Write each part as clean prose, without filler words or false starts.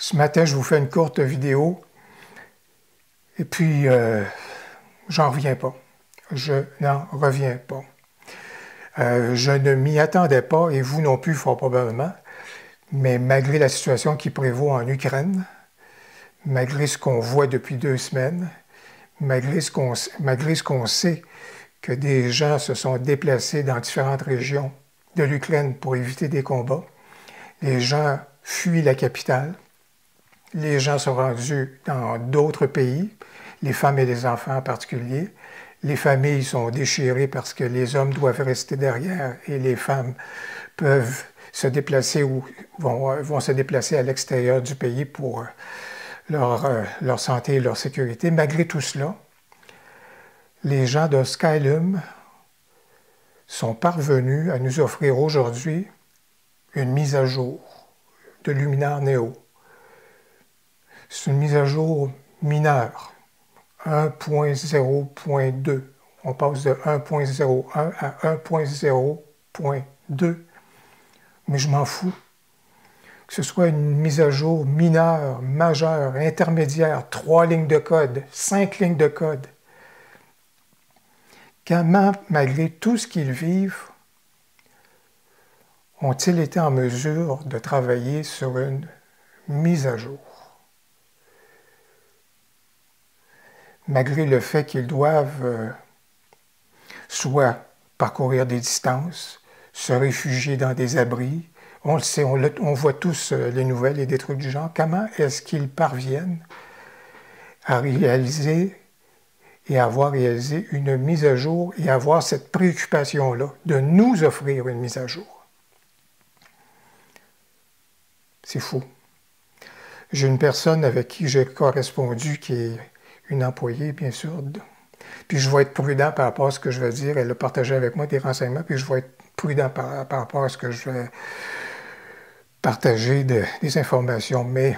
Ce matin, je vous fais une courte vidéo et puis j'en reviens pas. Je n'en reviens pas. Je ne m'y attendais pas et vous non plus, fort probablement, mais malgré la situation qui prévaut en Ukraine, malgré ce qu'on voit depuis 2 semaines, malgré ce qu'on sait que des gens se sont déplacés dans différentes régions de l'Ukraine pour éviter des combats, les gens fuient la capitale, les gens sont rendus dans d'autres pays, les femmes et les enfants en particulier. Les familles sont déchirées parce que les hommes doivent rester derrière et les femmes peuvent se déplacer ou vont se déplacer à l'extérieur du pays pour leur santé et leur sécurité. Malgré tout cela, les gens de Skylum sont parvenus à nous offrir aujourd'hui une mise à jour de Luminar Neo. C'est une mise à jour mineure, 1.0.2. On passe de 1.01 à 1.0.2. Mais je m'en fous. Que ce soit une mise à jour mineure, majeure, intermédiaire, 3 lignes de code, 5 lignes de code. Comment, malgré tout ce qu'ils vivent, ont-ils été en mesure de travailler sur une mise à jour? Malgré le fait qu'ils doivent soit parcourir des distances, se réfugier dans des abris, on le sait, on voit tous les nouvelles et des trucs du genre, comment est-ce qu'ils parviennent à réaliser et à avoir réalisé une mise à jour et avoir cette préoccupation-là de nous offrir une mise à jour? C'est fou. J'ai une personne avec qui j'ai correspondu qui est une employée, bien sûr. Puis je vais être prudent par rapport à ce que je vais dire. Elle a partagé avec moi des renseignements, puis je vais être prudent par rapport à ce que je vais partager des informations. Mais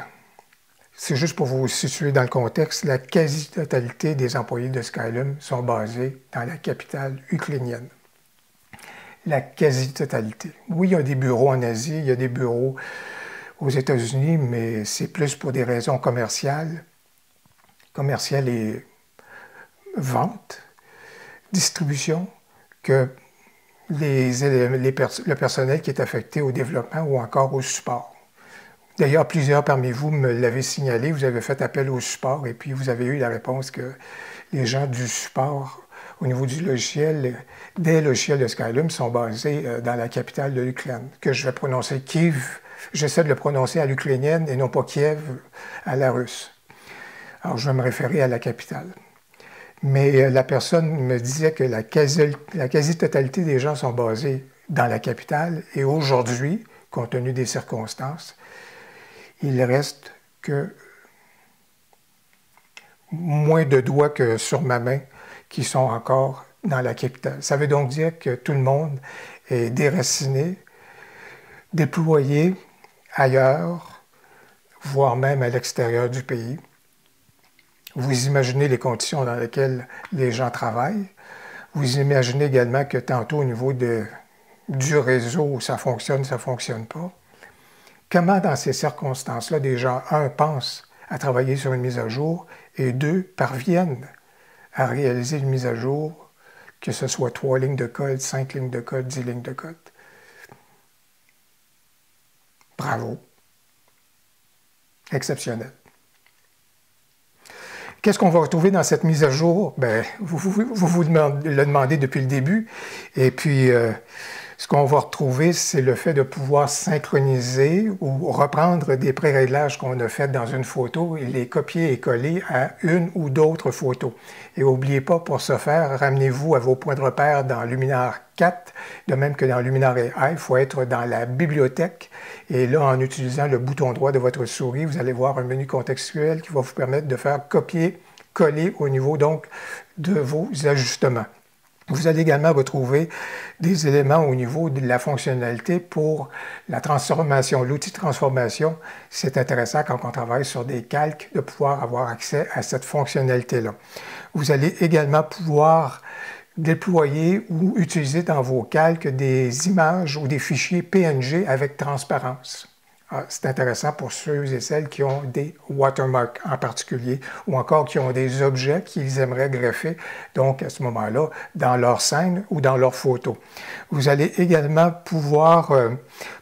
c'est juste pour vous situer dans le contexte, la quasi-totalité des employés de Skylum sont basés dans la capitale ukrainienne. La quasi-totalité. Oui, il y a des bureaux en Asie, il y a des bureaux aux États-Unis, mais c'est plus pour des raisons commerciales et vente, distribution, que le personnel qui est affecté au développement ou encore au support. D'ailleurs, plusieurs parmi vous me l'avez signalé, vous avez fait appel au support et puis vous avez eu la réponse que les gens du support au niveau du logiciel, des logiciels de Skylum sont basés dans la capitale de l'Ukraine, que je vais prononcer Kiev. J'essaie de le prononcer à l'ukrainienne et non pas Kiev à la russe. Alors, je vais me référer à la capitale. Mais la personne me disait que la quasi-totalité des gens sont basés dans la capitale. Et aujourd'hui, compte tenu des circonstances, il reste que moins de doigts que sur ma main qui sont encore dans la capitale. Ça veut donc dire que tout le monde est déraciné, déployé ailleurs, voire même à l'extérieur du pays. Vous imaginez les conditions dans lesquelles les gens travaillent. Vous imaginez également que tantôt, au niveau du réseau, ça fonctionne pas. Comment, dans ces circonstances-là, des gens, un, pensent à travailler sur une mise à jour, et deux, parviennent à réaliser une mise à jour, que ce soit 3 lignes de code, 5 lignes de code, 10 lignes de code. Bravo. Exceptionnel. Qu'est-ce qu'on va retrouver dans cette mise à jour? Bien, vous le demandez depuis le début. Et puis, ce qu'on va retrouver, c'est le fait de pouvoir synchroniser ou reprendre des pré-réglages qu'on a faits dans une photo et les copier et coller à une ou d'autres photos. Et n'oubliez pas, pour ce faire, ramenez-vous à vos points de repère dans Luminar 4, de même que dans Luminar AI, il faut être dans la bibliothèque. Et là, en utilisant le bouton droit de votre souris, vous allez voir un menu contextuel qui va vous permettre de faire copier-coller au niveau donc de vos ajustements. Vous allez également retrouver des éléments au niveau de la fonctionnalité pour la transformation, l'outil de transformation. C'est intéressant quand on travaille sur des calques de pouvoir avoir accès à cette fonctionnalité-là. Vous allez également pouvoir déployer ou utiliser dans vos calques des images ou des fichiers PNG avec transparence. C'est intéressant pour ceux et celles qui ont des watermarks en particulier ou encore qui ont des objets qu'ils aimeraient greffer, donc à ce moment-là, dans leur scène ou dans leur photo. Vous allez également pouvoir,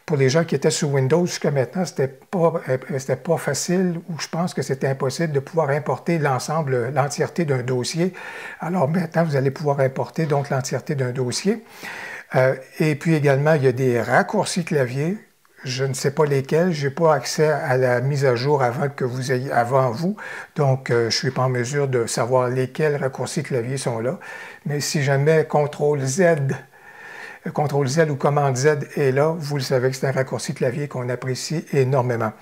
pour les gens qui étaient sous Windows jusqu'à maintenant, c'était pas facile ou je pense que c'était impossible de pouvoir importer l'entièreté d'un dossier. Alors maintenant, vous allez pouvoir importer donc l'entièreté d'un dossier. Et puis également, il y a des raccourcis clavier. Je ne sais pas lesquels, je n'ai pas accès à la mise à jour avant vous, donc je ne suis pas en mesure de savoir lesquels raccourcis clavier sont là. Mais si jamais CTRL-Z ou commande Z est là, vous le savez que c'est un raccourci clavier qu'on apprécie énormément.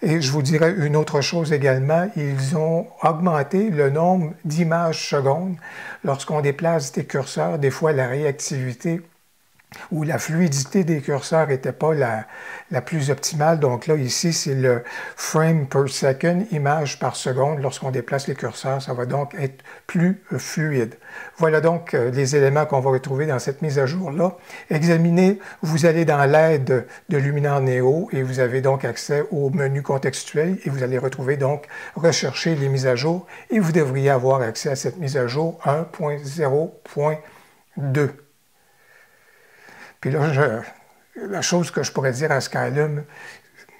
Et je vous dirais une autre chose également, ils ont augmenté le nombre d'images secondes. Lorsqu'on déplace des curseurs, des fois la réactivité où la fluidité des curseurs n'était pas la plus optimale. Donc là, ici, c'est le frame per second, image par seconde. Lorsqu'on déplace les curseurs, ça va donc être plus fluide. Voilà donc les éléments qu'on va retrouver dans cette mise à jour-là. Examinez, vous allez dans l'aide de Luminar Neo et vous avez donc accès au menu contextuel et vous allez retrouver donc, rechercher les mises à jour et vous devriez avoir accès à cette mise à jour 1.0.2. Puis là, la chose que je pourrais dire à Skylum,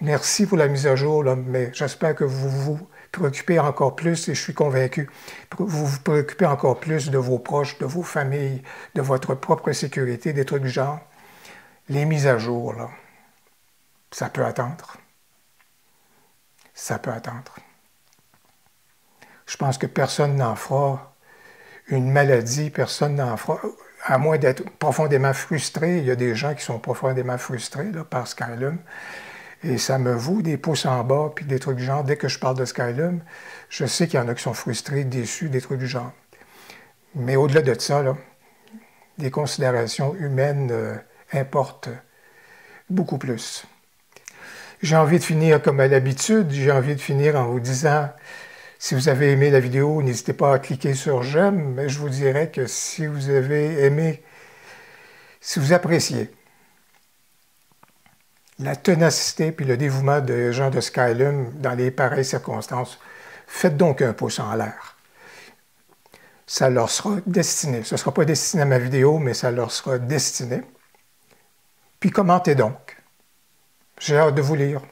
merci pour la mise à jour, là, mais j'espère que vous vous préoccupez encore plus, et je suis convaincu, vous vous préoccupez encore plus de vos proches, de vos familles, de votre propre sécurité, des trucs du genre. Les mises à jour, là, ça peut attendre. Ça peut attendre. Je pense que personne n'en fera une maladie, personne n'en fera... À moins d'être profondément frustré, il y a des gens qui sont profondément frustrés là, par Skylum. Et ça me vaut des pouces en bas, puis des trucs du genre. Dès que je parle de Skylum, je sais qu'il y en a qui sont frustrés, déçus, des trucs du genre. Mais au-delà de ça, là, les considérations humaines importent beaucoup plus. J'ai envie de finir comme à l'habitude. J'ai envie de finir en vous disant... Si vous avez aimé la vidéo, n'hésitez pas à cliquer sur j'aime, mais je vous dirais que si vous avez aimé, si vous appréciez la ténacité puis le dévouement des gens de Skylum dans les pareilles circonstances, faites donc un pouce en l'air. Ça leur sera destiné. Ce ne sera pas destiné à ma vidéo, mais ça leur sera destiné. Puis commentez donc. J'ai hâte de vous lire.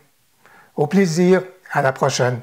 Au plaisir, à la prochaine.